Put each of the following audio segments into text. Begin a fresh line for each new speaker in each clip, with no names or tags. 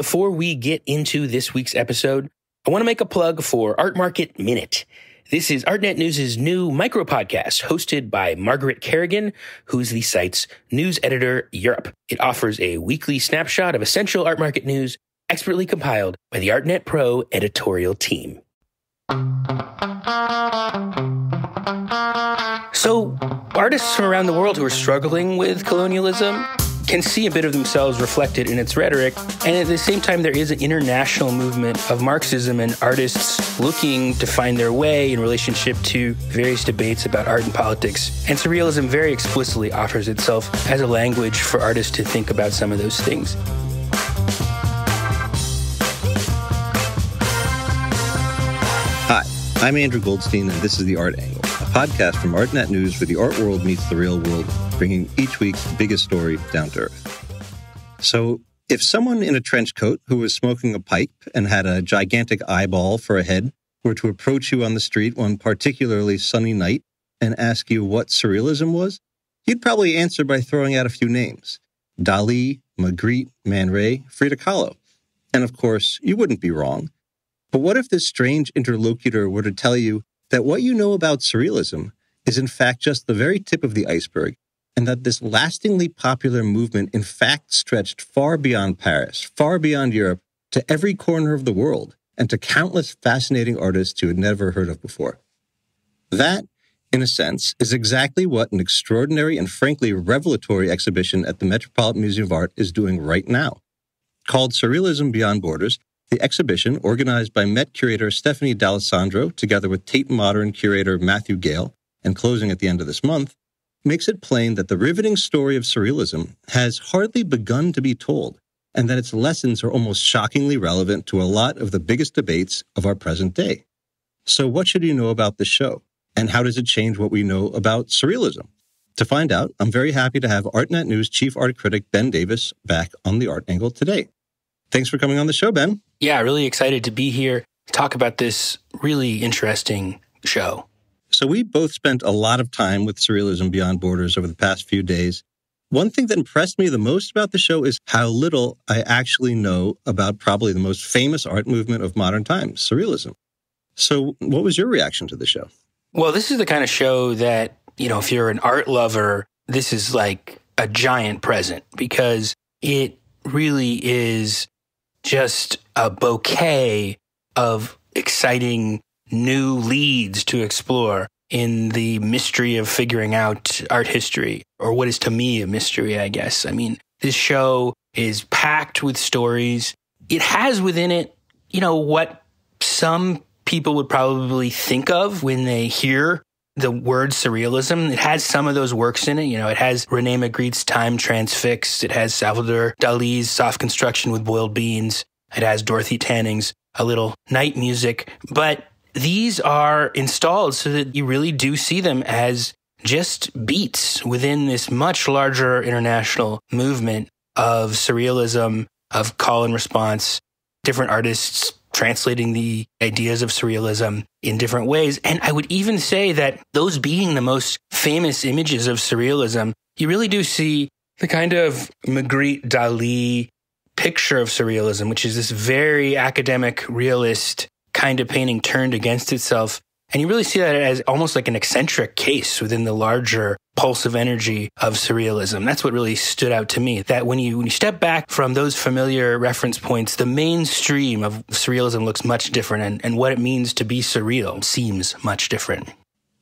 before we get into this week's episode, I want to make a plug for Art Market Minute. This is ArtNet News' new micro-podcast hosted by Margaret Kerrigan, who's the site's news editor Europe. It offers a weekly snapshot of essential art market news expertly compiled by the ArtNet Pro editorial team. So, artists from around the world who are struggling with colonialism can see a bit of themselves reflected in its rhetoric, and at the same time there is an international movement of Marxism and artists looking to find their way in relationship to various debates about art and politics. And Surrealism very explicitly offers itself as a language for artists to think about some of those things.
Hi, I'm Andrew Goldstein, and this is The Art Angle, a podcast from ArtNet News where the art world meets the real world, bringing each week's biggest story down to earth. So, if someone in a trench coat who was smoking a pipe and had a gigantic eyeball for a head were to approach you on the street one particularly sunny night and ask you what Surrealism was, you'd probably answer by throwing out a few names. Dalí, Magritte, Man Ray, Frida Kahlo. And of course, you wouldn't be wrong. But what if this strange interlocutor were to tell you that what you know about Surrealism is in fact just the very tip of the iceberg, and that this lastingly popular movement in fact stretched far beyond Paris, far beyond Europe, to every corner of the world, and to countless fascinating artists you had never heard of before? That, in a sense, is exactly what an extraordinary and frankly revelatory exhibition at the Metropolitan Museum of Art is doing right now. Called Surrealism Beyond Borders, the exhibition, organized by Met curator Stephanie D'Alessandro, together with Tate Modern curator Matthew Gale, and closing at the end of this month, makes it plain that the riveting story of Surrealism has hardly begun to be told, and that its lessons are almost shockingly relevant to a lot of the biggest debates of our present day. So what should you know about this show? And how does it change what we know about Surrealism? To find out, I'm very happy to have ArtNet News chief art critic Ben Davis back on The Art Angle today. Thanks for coming on the show, Ben.
Yeah, really excited to be here to talk about this really interesting show.
So we both spent a lot of time with Surrealism Beyond Borders over the past few days. One thing that impressed me the most about the show is how little I actually know about probably the most famous art movement of modern times, Surrealism. So what was your reaction to the show?
Well, this is the kind of show that, if you're an art lover, this is like a giant present, because it really is just a bouquet of exciting new leads to explore in the mystery of figuring out art history, or what is to me a mystery, I guess. I mean, this show is packed with stories. It has within it, what some people would probably think of when they hear the word surrealism. It has some of those works in it. It has René Magritte's Time Transfixed. It has Salvator Dalí's Soft Construction with Boiled Beans. It has Dorothy Tanning's A Little Night Music. But these are installed so that you really do see them as just beats within this much larger international movement of surrealism, of call and response, different artists translating the ideas of surrealism in different ways. And I would even say that those being the most famous images of surrealism, you really do see the kind of Magritte Dalí picture of surrealism, which is this very academic, realist kind of painting turned against itself. And you really see that as almost like an eccentric case within the larger pulse of energy of surrealism. That's what really stood out to me, that when you step back from those familiar reference points, the mainstream of surrealism looks much different, and what it means to be surreal seems much different.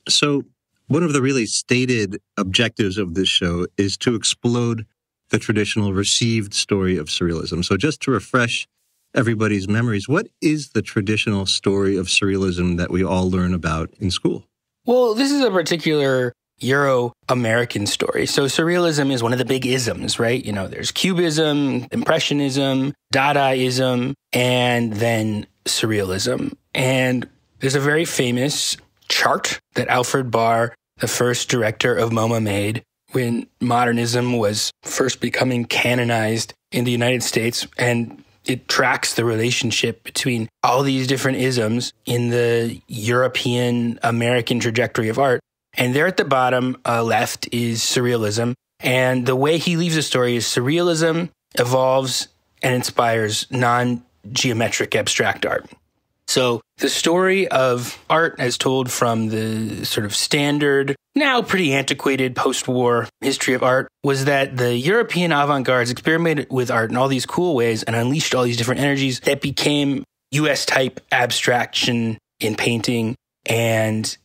So one of the really stated objectives of this show is to explode the traditional received story of surrealism. So just to refresh everybody's memories, what is the traditional story of surrealism that we all learn about in school?
Well, this is a particular Euro-American story. So surrealism is one of the big isms, right? There's Cubism, Impressionism, Dadaism, and then surrealism. And there's a very famous chart that Alfred Barr, the first director of MoMA, made when modernism was first becoming canonized in the United States, and it tracks the relationship between all these different isms in the European-American trajectory of art. And there at the bottom left is surrealism. And the way he leaves the story is surrealism evolves and inspires non-geometric abstract art. So the story of art as told from the sort of standard, now pretty antiquated post-war history of art was that the European avant-gardes experimented with art in all these cool ways and unleashed all these different energies that became US-type abstraction in painting, and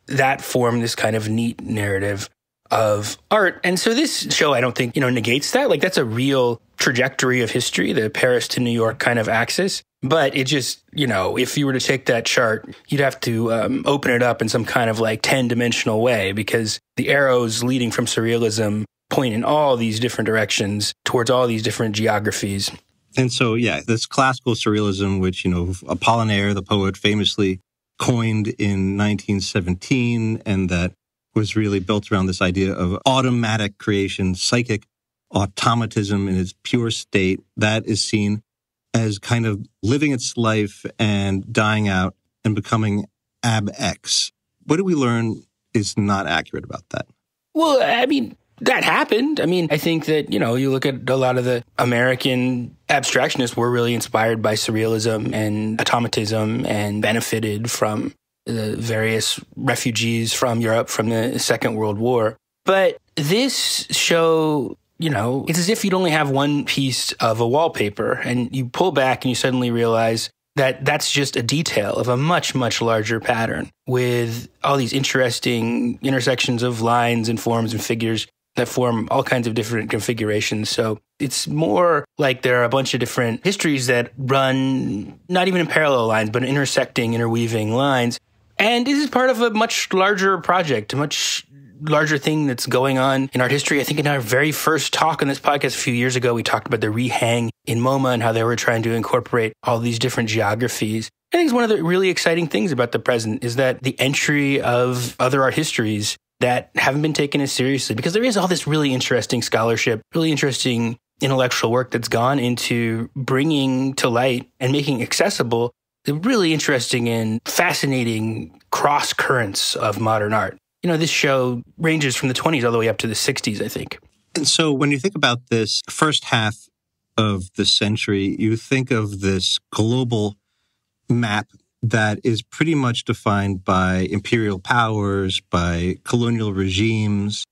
that formed this kind of neat narrative of art. And so this show, I don't think, negates that. Like, that's a real trajectory of history, the Paris to New York kind of axis. But it just, if you were to take that chart, you'd have to open it up in some kind of like 10-dimensional way, because the arrows leading from Surrealism point in all these different directions towards all these different geographies.
And so, this classical Surrealism, which, Apollinaire, the poet, famously coined in 1917, and that was really built around this idea of automatic creation, psychic automatism in its pure state, that is seen as kind of living its life and dying out and becoming ab-X. What do we learn is not accurate about that?
Well, I mean, that happened. I mean, I think that, you look at a lot of the American abstractionists were really inspired by Surrealism and automatism and benefited from the various refugees from Europe from the Second World War. But this show, it's as if you'd only have one piece of a wallpaper, and you pull back and you suddenly realize that that's just a detail of a much, much larger pattern with all these interesting intersections of lines and forms and figures that form all kinds of different configurations. So it's more like there are a bunch of different histories that run not even in parallel lines, but intersecting, interweaving lines. And this is part of a much larger project, a much larger thing that's going on in art history. I think in our very first talk on this podcast a few years ago, we talked about the rehang in MoMA and how they were trying to incorporate all these different geographies. I think it's one of the really exciting things about the present is that the entry of other art histories that haven't been taken as seriously, because there is all this really interesting scholarship, really interesting intellectual work that's gone into bringing to light and making accessible the really interesting and fascinating cross currents of modern art. This show ranges from the 20s all the way up to the 60s, I think.
And so when you think about this first half of the century, you think of this global map that is pretty much defined by imperial powers, by colonial regimes,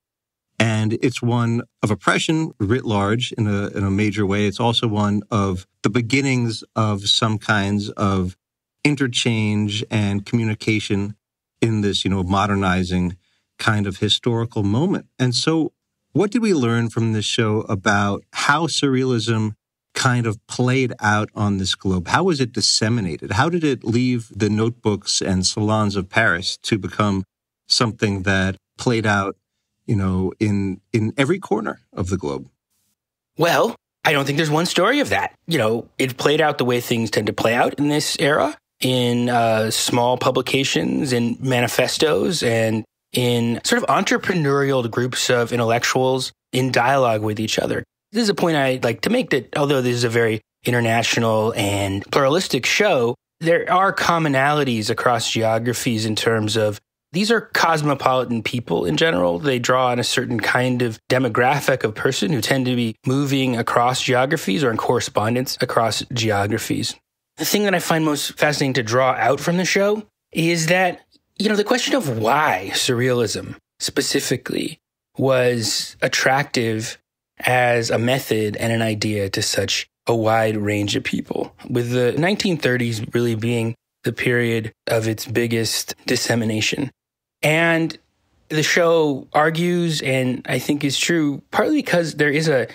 and it's one of oppression writ large in a major way. It's also one of the beginnings of some kinds of interchange and communication in this, modernizing kind of historical moment. And so what did we learn from this show about how Surrealism kind of played out on this globe? How was it disseminated? How did it leave the notebooks and salons of Paris to become something that played out, in every corner of the globe?
Well, I don't think there's one story of that. It played out the way things tend to play out in this era, in small publications, in manifestos, and in sort of entrepreneurial groups of intellectuals in dialogue with each other. This is a point I'd like to make, that although this is a very international and pluralistic show, there are commonalities across geographies in terms of these are cosmopolitan people in general. They draw on a certain kind of demographic of person who tend to be moving across geographies or in correspondence across geographies. The thing that I find most fascinating to draw out from the show is that, the question of why Surrealism specifically was attractive as a method and an idea to such a wide range of people, with the 1930s really being the period of its biggest dissemination. And the show argues, and I think is true, partly because there is a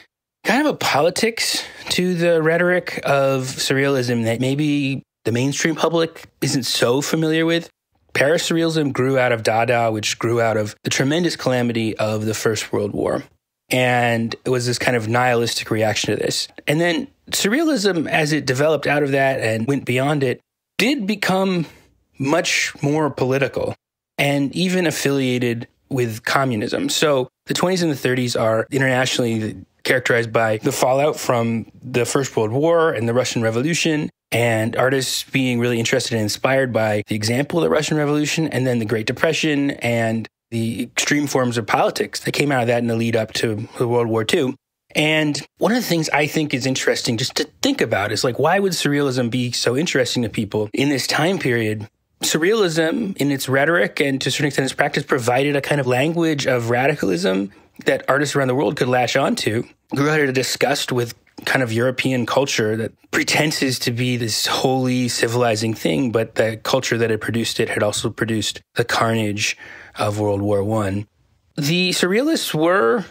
kind of a politics to the rhetoric of Surrealism that maybe the mainstream public isn't so familiar with. Paris Surrealism grew out of Dada, which grew out of the tremendous calamity of the First World War. And it was this kind of nihilistic reaction to this. And then Surrealism, as it developed out of that and went beyond it, did become much more political and even affiliated with communism. So the 20s and the 30s are internationally characterized by the fallout from the First World War and the Russian Revolution, and artists being really interested and inspired by the example of the Russian Revolution, and then the Great Depression and the extreme forms of politics that came out of that in the lead up to World War II. And one of the things I think is interesting just to think about is like, why would surrealism be so interesting to people in this time period? Surrealism, in its rhetoric and to a certain extent its practice, provided a kind of language of radicalism that artists around the world could latch onto. Grew out of disgust with kind of European culture that pretenses to be this holy, civilizing thing, but the culture that had produced it had also produced the carnage of World War I. The surrealists were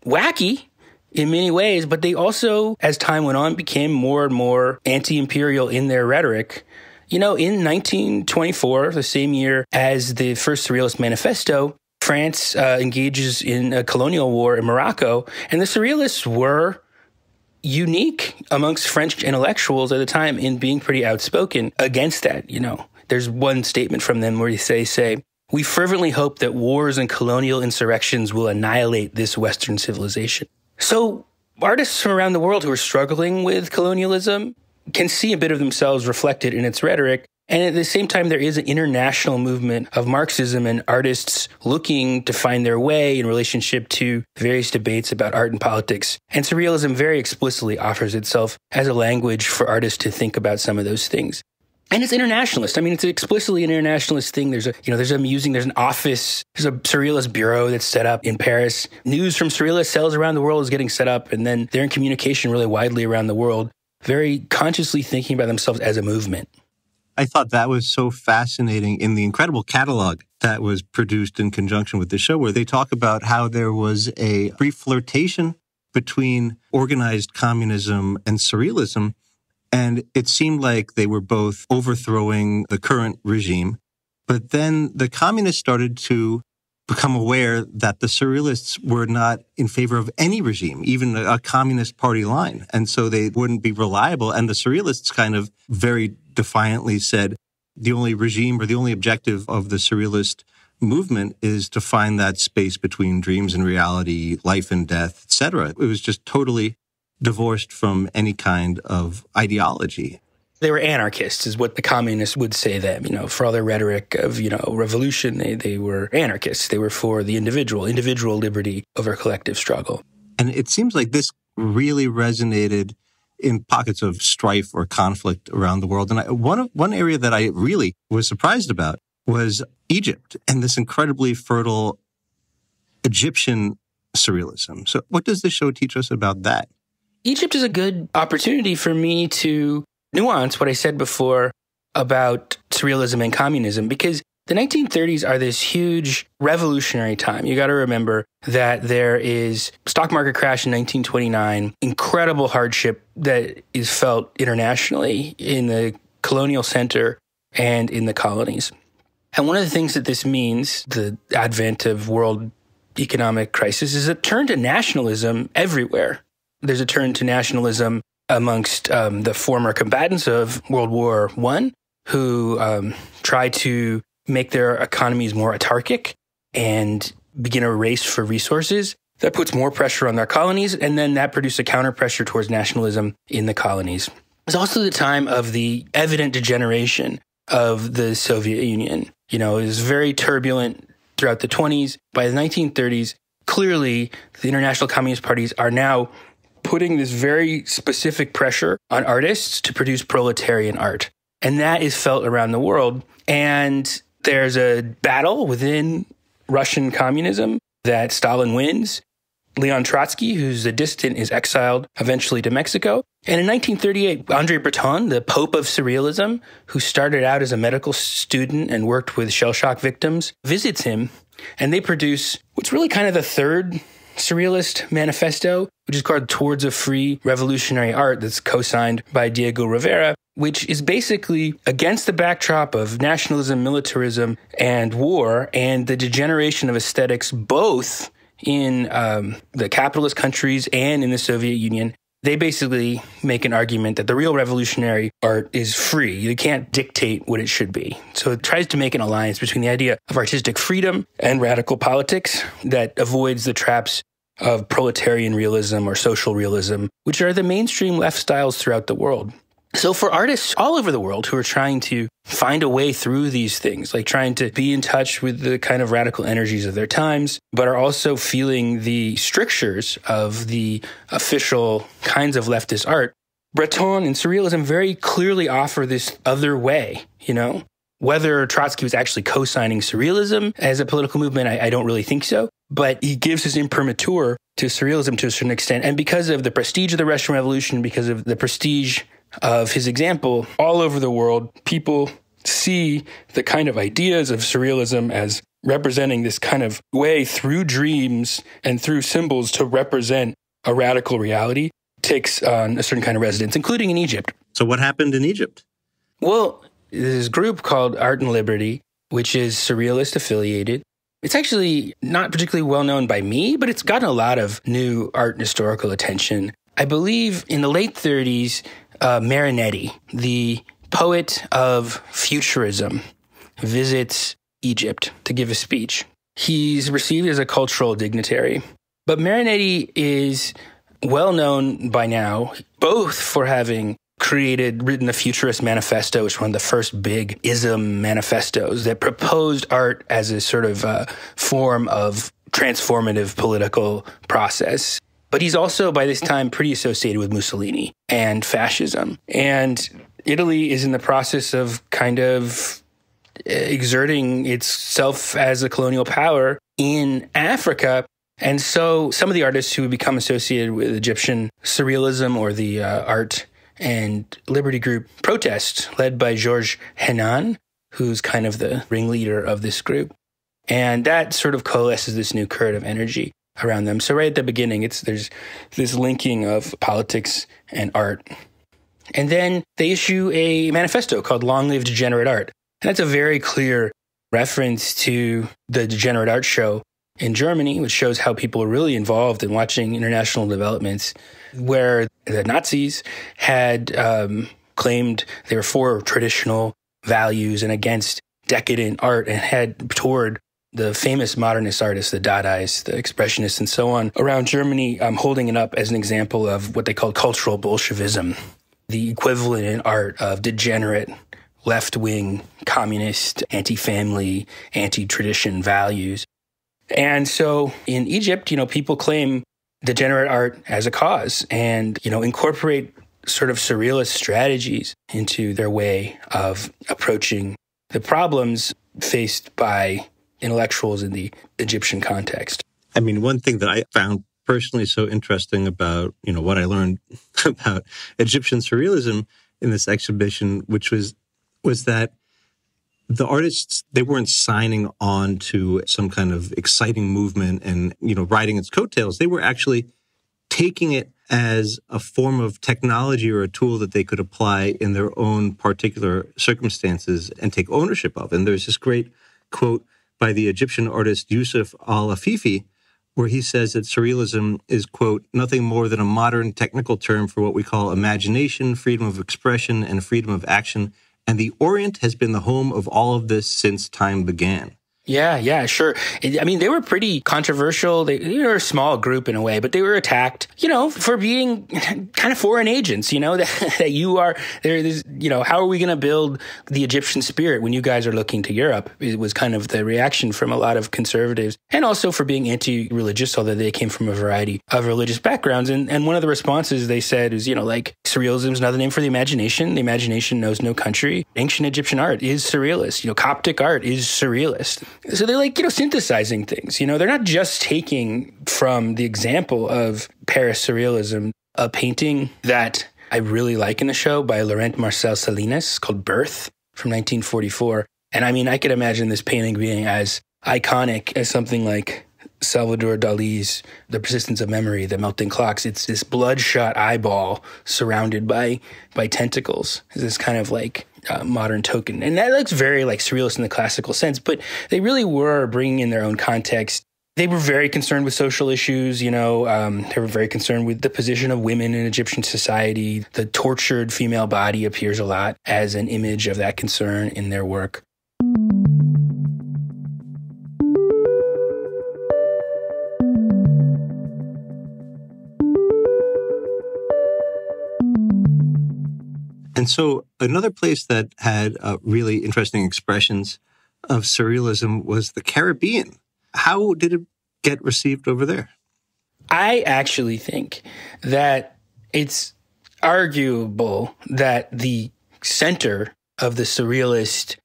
wacky in many ways, but they also, as time went on, became more and more anti-imperial in their rhetoric. You know, in 1924, the same year as the first Surrealist Manifesto, France engages in a colonial war in Morocco, and the Surrealists were unique amongst French intellectuals at the time in being pretty outspoken against that. You know, there's one statement from them where they say, "We fervently hope that wars and colonial insurrections will annihilate this Western civilization." So artists from around the world who are struggling with colonialism can see a bit of themselves reflected in its rhetoric. And at the same time, there is an international movement of Marxism and artists looking to find their way in relationship to various debates about art and politics. And surrealism very explicitly offers itself as a language for artists to think about some of those things. And it's internationalist. I mean, it's explicitly an internationalist thing. There's an office, there's a surrealist bureau that's set up in Paris. News from surrealist cells around the world is getting set up, and then they're in communication really widely around the world, very consciously thinking about themselves as a movement.
I thought that was so fascinating in the incredible catalog that was produced in conjunction with the show, where they talk about how there was a brief flirtation between organized communism and surrealism. And it seemed like they were both overthrowing the current regime. But then the communists started to become aware that the surrealists were not in favor of any regime, even a communist party line. And so they wouldn't be reliable. And the surrealists kind of very defiantly said the only regime or the only objective of the surrealist movement is to find that space between dreams and reality, life and death, etc. It was just totally divorced from any kind of ideology.
They were anarchists, is what the communists would say them. You know, for all their rhetoric of, revolution, they were anarchists. They were for the individual liberty over collective struggle.
And it seems like this really resonated in pockets of strife or conflict around the world. And one area that I really was surprised about was Egypt and this incredibly fertile Egyptian surrealism. So what does this show teach us about that?
Egypt is a good opportunity for me to nuance what I said before about surrealism and communism, because the 1930s are this huge revolutionary time. You got to remember that there is stock market crash in 1929, incredible hardship that is felt internationally in the colonial center and in the colonies. And one of the things that this means, the advent of world economic crisis, is a turn to nationalism everywhere. There's a turn to nationalism amongst the former combatants of World War I, who tried to make their economies more autarkic and begin a race for resources. That puts more pressure on their colonies, and then that produced a counter-pressure towards nationalism in the colonies. It's also the time of the evident degeneration of the Soviet Union. You know, it was very turbulent throughout the 20s. By the 1930s, clearly the international communist parties are now putting this very specific pressure on artists to produce proletarian art. And that is felt around the world. And there's a battle within Russian communism that Stalin wins. Leon Trotsky, who's a dissident, is exiled eventually to Mexico. And in 1938, André Breton, the Pope of Surrealism, who started out as a medical student and worked with shell shock victims, visits him. And they produce what's really kind of the third Surrealist Manifesto, which is called Towards a Free Revolutionary Art, that's co-signed by Diego Rivera, which is basically against the backdrop of nationalism, militarism, and war, and the degeneration of aesthetics both in the capitalist countries and in the Soviet Union. They basically make an argument that the real revolutionary art is free. You can't dictate what it should be. So it tries to make an alliance between the idea of artistic freedom and radical politics that avoids the traps of proletarian realism or social realism, which are the mainstream left styles throughout the world. So for artists all over the world who are trying to find a way through these things, like trying to be in touch with the kind of radical energies of their times, but are also feeling the strictures of the official kinds of leftist art, Breton and Surrealism very clearly offer this other way, you know? Whether Trotsky was actually co-signing Surrealism as a political movement, I don't really think so. But he gives his imprimatur to Surrealism to a certain extent. And because of the prestige of the Russian Revolution, because of the prestige of his example, all over the world, people see the kind of ideas of Surrealism as representing this kind of way through dreams and through symbols to represent a radical reality, takes on a certain kind of resonance, including in Egypt.
So what happened in Egypt?
Well, there's this group called Art and Liberty, which is Surrealist affiliated. It's actually not particularly well known by me, but it's gotten a lot of new art and historical attention. I believe in the late 30s, Marinetti, the poet of futurism, visits Egypt to give a speech. He's received as a cultural dignitary. But Marinetti is well known by now, both for having written the Futurist Manifesto, which was one of the first big ism manifestos that proposed art as a sort of form of transformative political process. But he's also, by this time, pretty associated with Mussolini and fascism. And Italy is in the process of kind of exerting itself as a colonial power in Africa. And so some of the artists who would become associated with Egyptian Surrealism or the Art and Liberty Group protest, led by Georges Hénin, who's kind of the ringleader of this group. And that sort of coalesces this new current of energy around them. So right at the beginning, there's this linking of politics and art. And then they issue a manifesto called Long Live Degenerate Art. And that's a very clear reference to the Degenerate Art Show in Germany, which shows how people are really involved in watching international developments, where the Nazis had claimed they were for traditional values and against decadent art, and had toured the famous modernist artists, the Dadaists, the Expressionists, and so on, around Germany, holding it up as an example of what they called cultural Bolshevism, the equivalent in art of degenerate, left-wing, communist, anti-family, anti-tradition values. And so in Egypt, people claim degenerate art as a cause and, incorporate sort of surrealist strategies into their way of approaching the problems faced by intellectuals in the Egyptian context.
I mean, one thing that I found personally so interesting about, what I learned about Egyptian surrealism in this exhibition, which was that the artists, they weren't signing on to some kind of exciting movement and, riding its coattails. They were actually taking it as a form of technology or a tool that they could apply in their own particular circumstances and take ownership of. And there's this great quote by the Egyptian artist Yusuf al-Afifi, where he says that surrealism is, quote, nothing more than a modern technical term for what we call imagination, freedom of expression, and freedom of action. And the Orient has been the home of all of this since time began.
Yeah, sure. I mean, they were pretty controversial. They were a small group in a way, but they were attacked, for being kind of foreign agents, that you are there. How are we going to build the Egyptian spirit when you guys are looking to Europe? It was kind of the reaction from a lot of conservatives, and also for being anti-religious, although they came from a variety of religious backgrounds. And one of the responses they said is, surrealism is another name for the imagination. The imagination knows no country. Ancient Egyptian art is surrealist. Coptic art is surrealist. So they're synthesizing things. They're not just taking from the example of Paris surrealism, a painting that I really like in the show by Laurent Marcel Salinas called Birth from 1944. And I mean, I could imagine this painting being as iconic as something like Salvator Dalí's The Persistence of Memory, The Melting Clocks. It's this bloodshot eyeball surrounded by tentacles. It's this kind of modern token. And that looks very surrealist in the classical sense, but they really were bringing in their own context. They were very concerned with social issues, they were very concerned with the position of women in Egyptian society. The tortured female body appears a lot as an image of that concern in their work.
And so another place that had really interesting expressions of surrealism was the Caribbean. How did it get received over there?
I actually think that it's arguable that the center of the surrealist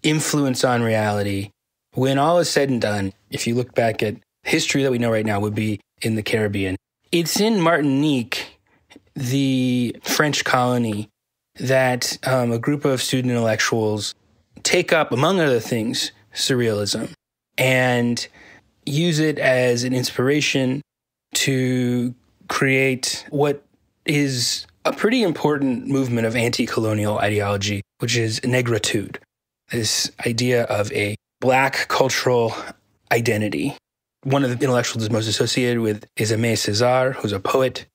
influence on reality, when all is said and done, if you look back at history that we know right now, would be in the Caribbean. It's in Martinique, the French colony, that a group of student intellectuals take up, among other things, surrealism and use it as an inspiration to create what is a pretty important movement of anti-colonial ideology, which is negritude, this idea of a Black cultural identity. One of the intellectuals is most associated with is Aimé Césaire, who's a poet,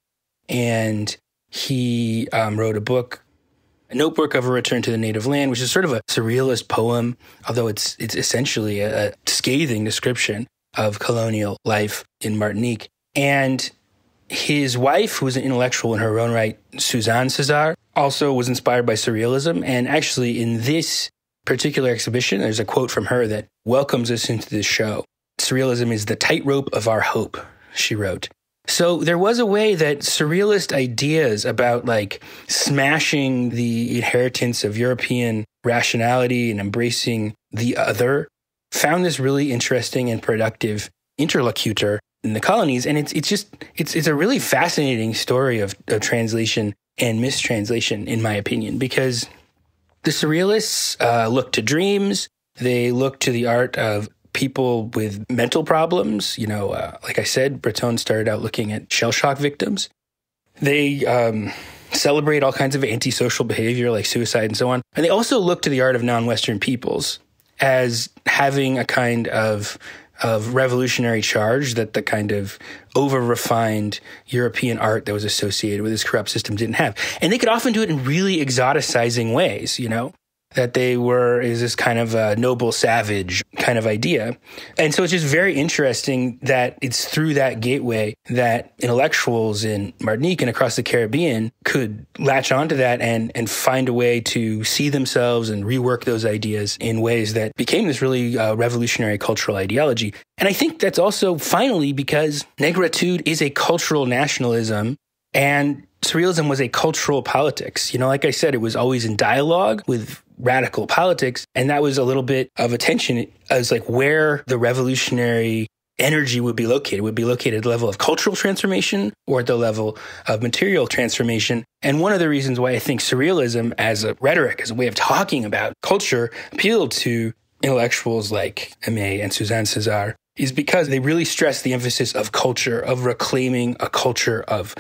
and he wrote a notebook of a return to the native land, which is sort of a surrealist poem, although it's essentially a scathing description of colonial life in Martinique. And his wife, who was an intellectual in her own right, Suzanne Césaire, also was inspired by surrealism. And actually, in this particular exhibition, there's a quote from her that welcomes us into this show. Surrealism is the tightrope of our hope, she wrote. So there was a way that surrealist ideas about like smashing the inheritance of European rationality and embracing the other found this really interesting and productive interlocutor in the colonies. And it's a really fascinating story of translation and mistranslation, in my opinion, because the surrealists look to dreams. They look to the art of people with mental problems. You know, like I said, Breton started out looking at shell shock victims. They celebrate all kinds of antisocial behavior like suicide and so on. And they also look to the art of non-Western peoples as having a kind of revolutionary charge that the kind of over-refined European art that was associated with this corrupt system didn't have. And they could often do it in really exoticizing ways, you know, that they is this kind of a noble savage kind of idea. And so it's just very interesting that it's through that gateway that intellectuals in Martinique and across the Caribbean could latch onto that and find a way to see themselves and rework those ideas in ways that became this really revolutionary cultural ideology. And I think that's also finally because negritude is a cultural nationalism and surrealism was a cultural politics. You know, like I said, it was always in dialogue with radical politics. And that was a little bit of a tension as like where the revolutionary energy would be located. It would be located at the level of cultural transformation or at the level of material transformation. And one of the reasons why I think surrealism as a rhetoric, as a way of talking about culture, appealed to intellectuals like Aimé and Suzanne Césaire is because they really stress the emphasis of culture, of reclaiming a culture of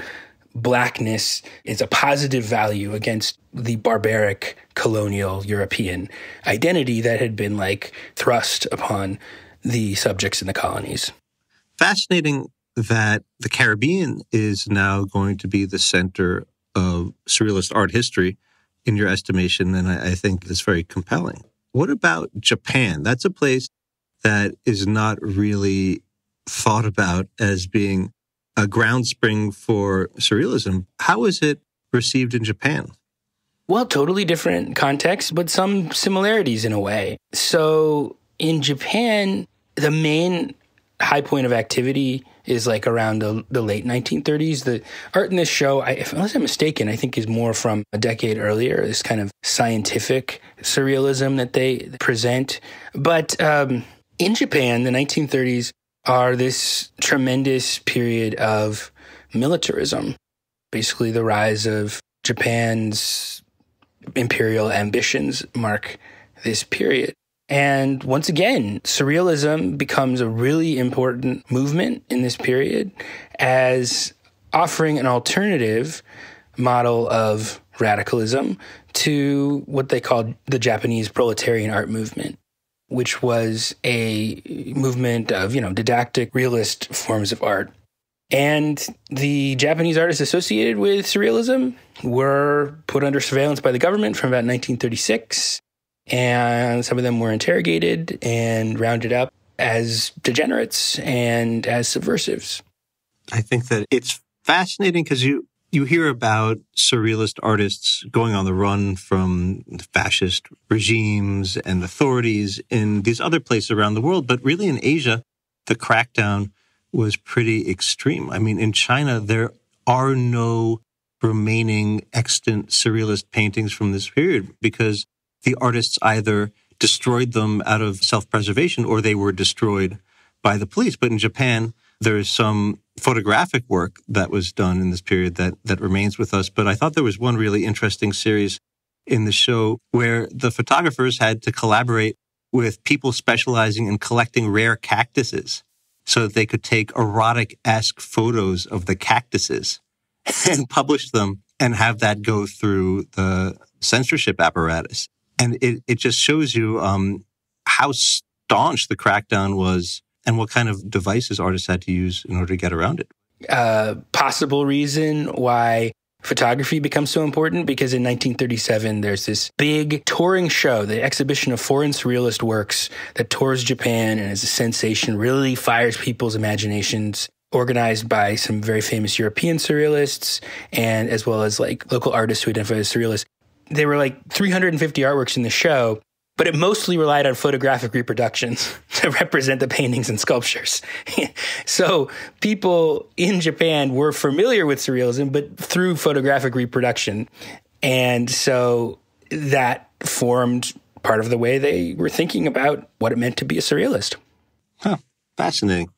Blackness is a positive value against the barbaric colonial European identity that had been like thrust upon the subjects in the colonies.
Fascinating that the Caribbean is now going to be the center of surrealist art history in your estimation, and I think it's very compelling. What about Japan? That's a place that is not really thought about as being a ground spring for surrealism. How is it received in Japan?
Well, totally different context, but some similarities in a way. So in Japan, the main high point of activity is like around the late 1930s. The art in this show, unless I'm mistaken, I think is more from a decade earlier, this kind of scientific surrealism that they present. But in Japan, the 1930s are this tremendous period of militarism, basically the rise of Japan's imperial ambitions mark this period. And once again, surrealism becomes a really important movement in this period as offering an alternative model of radicalism to what they called the Japanese proletarian art movement, which was a movement of, didactic, realist forms of art. And the Japanese artists associated with surrealism were put under surveillance by the government from about 1936. And some of them were interrogated and rounded up as degenerates and as subversives.
I think that it's fascinating because you You hear about surrealist artists going on the run from fascist regimes and authorities in these other places around the world. But really in Asia, the crackdown was pretty extreme. I mean, in China, there are no remaining extant surrealist paintings from this period because the artists either destroyed them out of self-preservation or they were destroyed by the police. But in Japan, there's some photographic work that was done in this period that remains with us. But I thought there was one really interesting series in the show where the photographers had to collaborate with people specializing in collecting rare cactuses so that they could take erotic-esque photos of the cactuses and publish them and have that go through the censorship apparatus. And it just shows you how staunch the crackdown was and what kind of devices artists had to use in order to get around it.
Possible reason why photography becomes so important, because in 1937, there's this big touring show, the exhibition of foreign surrealist works that tours Japan and is a sensation, really fires people's imaginations, organized by some very famous European surrealists and as well as like local artists who identify as surrealists. There were like 350 artworks in the show, but it mostly relied on photographic reproductions to represent the paintings and sculptures. So people in Japan were familiar with surrealism, but through photographic reproduction. And so that formed part of the way they were thinking about what it meant to be a surrealist.
Huh, fascinating.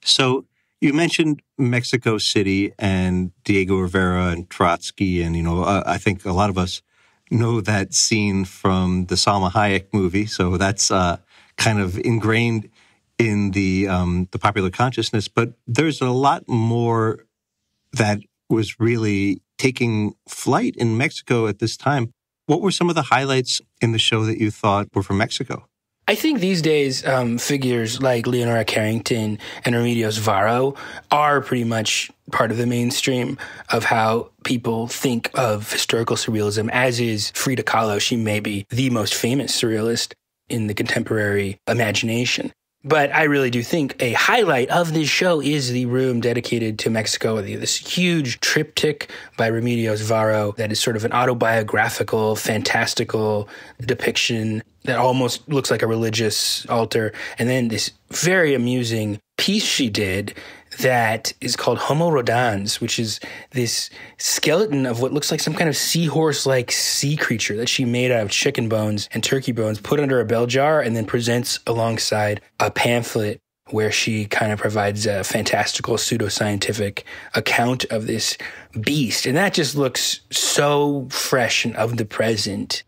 So you mentioned Mexico City and Diego Rivera and Trotsky, and, I think a lot of us know that scene from the Salma Hayek movie. So that's kind of ingrained in the popular consciousness. But there's a lot more that was really taking flight in Mexico at this time. What were some of the highlights in the show that you thought were from Mexico?
I think these days, figures like Leonora Carrington and Remedios Varo are pretty much part of the mainstream of how people think of historical surrealism, as is Frida Kahlo. She may be the most famous surrealist in the contemporary imagination. But I really do think a highlight of this show is the room dedicated to Mexico, this huge triptych by Remedios Varo that is sort of an autobiographical, fantastical depiction that almost looks like a religious altar. And then this very amusing piece she did that is called Homo Rodans, which is this skeleton of what looks like some kind of seahorse-like sea creature that she made out of chicken bones and turkey bones, put under a bell jar, and then presents alongside a pamphlet where she kind of provides a fantastical pseudoscientific account of this beast. And that just looks so fresh and of the present.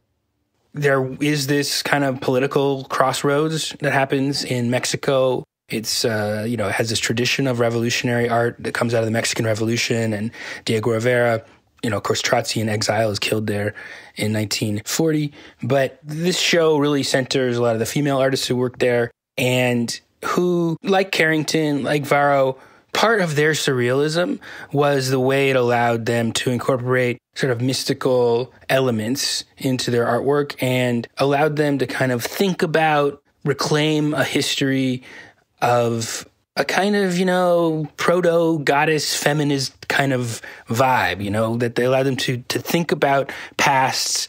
There is this kind of political crossroads that happens in Mexico. It's, it has this tradition of revolutionary art that comes out of the Mexican Revolution, and Diego Rivera, of course, Trotsky in exile is killed there in 1940. But this show really centers a lot of the female artists who worked there and who, like Carrington, like Varo, part of their surrealism was the way it allowed them to incorporate sort of mystical elements into their artwork and allowed them to kind of think about, reclaim a history of a kind of, proto-goddess feminist kind of vibe, that they allowed them to think about pasts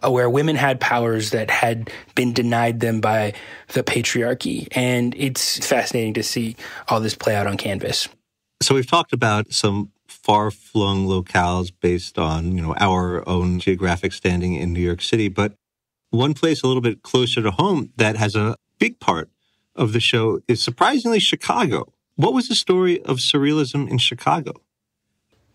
where women had powers that had been denied them by the patriarchy. And it's fascinating to see all this play out on canvas.
So we've talked about some far-flung locales based on, our own geographic standing in New York City, but one place a little bit closer to home that has a big part of the show is surprisingly Chicago. What was the story of surrealism in Chicago?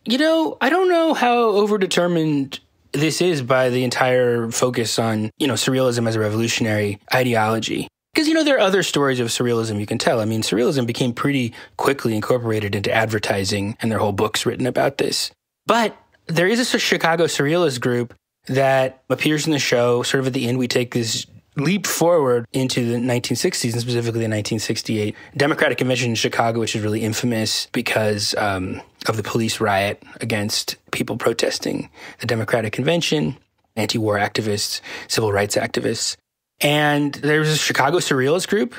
I don't know how overdetermined this is by the entire focus on, surrealism as a revolutionary ideology. Because, there are other stories of surrealism you can tell. I mean, surrealism became pretty quickly incorporated into advertising, and there are whole books written about this. But there is a Chicago surrealist group that appears in the show. Sort of at the end, we take this leap forward into the 1960s, and specifically the 1968 Democratic Convention in Chicago, which is really infamous because of the police riot against people protesting the Democratic Convention, anti-war activists, civil rights activists. And there was a Chicago surrealist group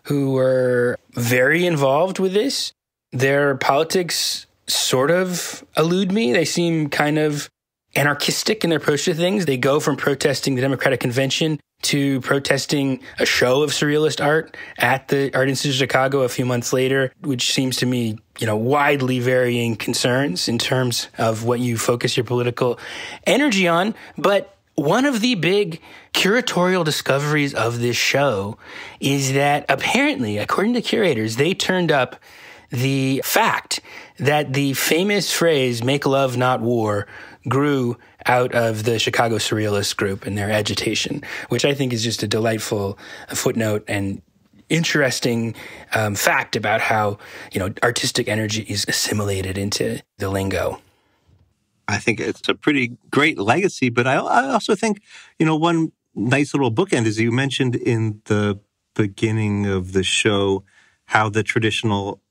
who were very involved with this. Their politics sort of elude me. They seem kind of anarchistic in their approach to things. They go from protesting the Democratic Convention to protesting a show of surrealist art at the Art Institute of Chicago a few months later, which seems to me, widely varying concerns in terms of what you focus your political energy on. But one of the big curatorial discoveries of this show is that apparently, according to curators, they turned up the fact that the famous phrase, "make love, not war," grew out of the Chicago Surrealist group and their agitation, which I think is just a delightful footnote and interesting fact about how, artistic energy is assimilated into the lingo.
I think it's a pretty great legacy, but I also think, one nice little bookend is you mentioned in the beginning of the show how the traditional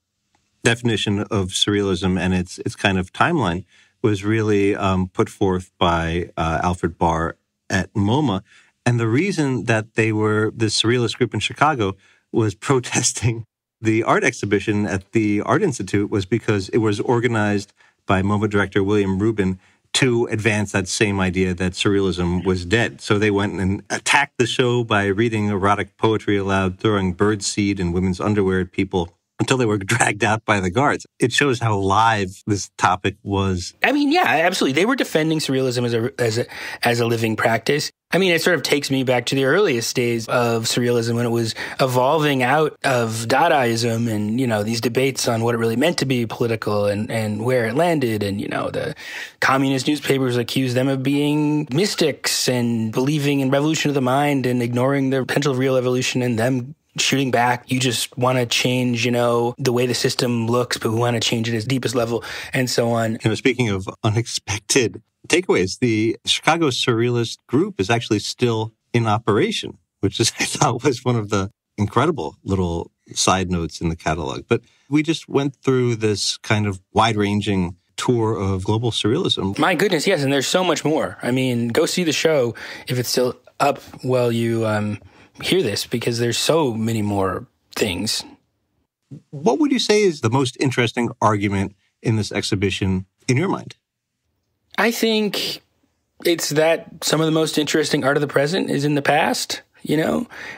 definition of surrealism and its kind of timeline was really put forth by Alfred Barr at MoMA. And the reason that they were this surrealist group in Chicago was protesting the art exhibition at the Art Institute was because it was organized by MoMA director William Rubin to advance that same idea that surrealism was dead. So they went and attacked the show by reading erotic poetry aloud, throwing birdseed and women's underwear at people until they were dragged out by the guards. It shows how live this topic was.
I mean, yeah, absolutely. They were defending surrealism as a living practice. I mean, it sort of takes me back to the earliest days of surrealism when it was evolving out of Dadaism and, these debates on what it really meant to be political and where it landed. And, the communist newspapers accused them of being mystics and believing in revolution of the mind and ignoring the potential of real evolution and them shooting back. You just want to change, the way the system looks, but we want to change it at its deepest level and so on.
Speaking of unexpected takeaways, the Chicago Surrealist Group is actually still in operation, which I thought was one of the incredible little side notes in the catalog. But we just went through this kind of wide-ranging tour of global surrealism.
My goodness, yes, and there's so much more. I mean, go see the show if it's still up while you hear this, because there's so many more things.
What would you say is the most interesting argument in this exhibition in your mind?
I think it's that some of the most interesting art of the present is in the past.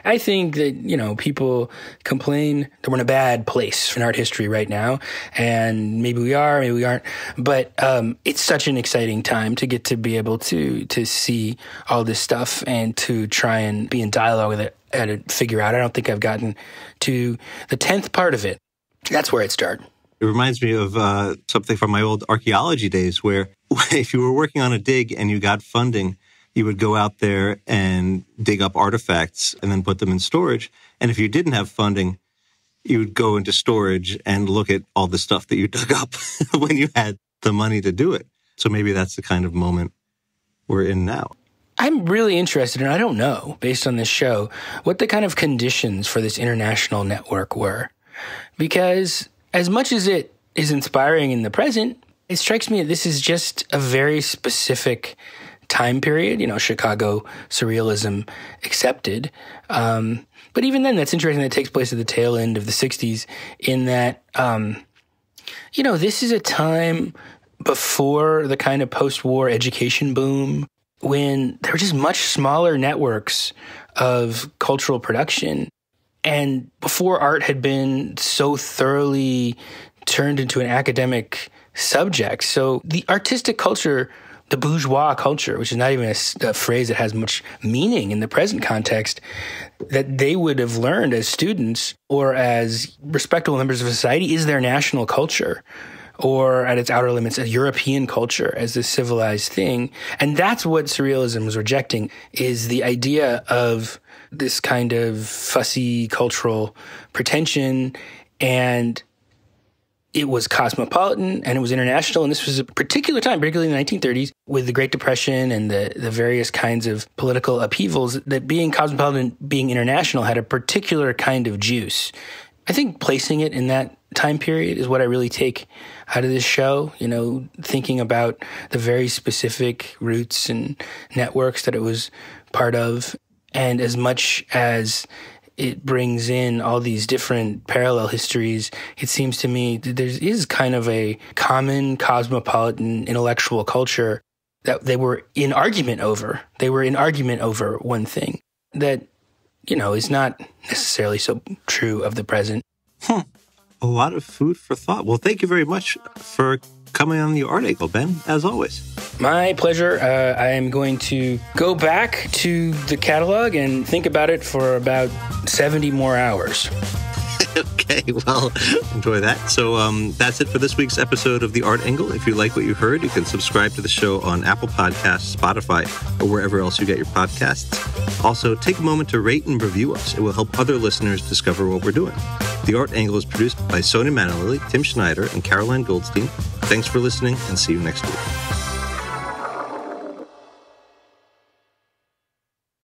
I think that, people complain that we're in a bad place in art history right now. And maybe we are, maybe we aren't. But it's such an exciting time to get to be able to see all this stuff and to try and be in dialogue with it and figure out. I don't think I've gotten to the 10th part of it. That's where it started.
It reminds me of something from my old archaeology days where if you were working on a dig and you got funding, you would go out there and dig up artifacts and then put them in storage. And if you didn't have funding, you would go into storage and look at all the stuff that you dug up when you had the money to do it. So maybe that's the kind of moment we're in now.
I'm really interested, and I don't know, based on this show, what the kind of conditions for this international network were. Because as much as it is inspiring in the present, it strikes me that this is just a very specific time period, Chicago surrealism accepted. But even then, that's interesting that it takes place at the tail end of the 60s in that, this is a time before the kind of post-war education boom when there were just much smaller networks of cultural production. And before art had been so thoroughly turned into an academic subject. So the artistic culture, the bourgeois culture, which is not even a phrase that has much meaning in the present context, that they would have learned as students or as respectable members of society is their national culture, or at its outer limits, a European culture as this civilized thing. And that's what surrealism was rejecting, is the idea of this kind of fussy cultural pretension. And it was cosmopolitan and it was international. And this was a particular time, particularly in the 1930s, with the Great Depression and the various kinds of political upheavals, that being cosmopolitan, being international had a particular kind of juice. I think placing it in that time period is what I really take out of this show, thinking about the very specific roots and networks that it was part of. And as much as it brings in all these different parallel histories, it seems to me that there is kind of a common cosmopolitan intellectual culture that they were in argument over. They were in argument over one thing that, is not necessarily so true of the present.
A lot of food for thought. Well, thank you very much for coming on the Art Angle, Ben, as always.
My pleasure. I am going to go back to the catalog and think about it for about 70 more hours.
Okay, well, enjoy that. So that's it for this week's episode of The Art Angle. If you like what you heard, you can subscribe to the show on Apple Podcasts, Spotify, or wherever else you get your podcasts. Also, take a moment to rate and review us. It will help other listeners discover what we're doing. The Art Angle is produced by Sonia Manalili, Tim Schneider, and Caroline Goldstein. Thanks for listening, and see you next week.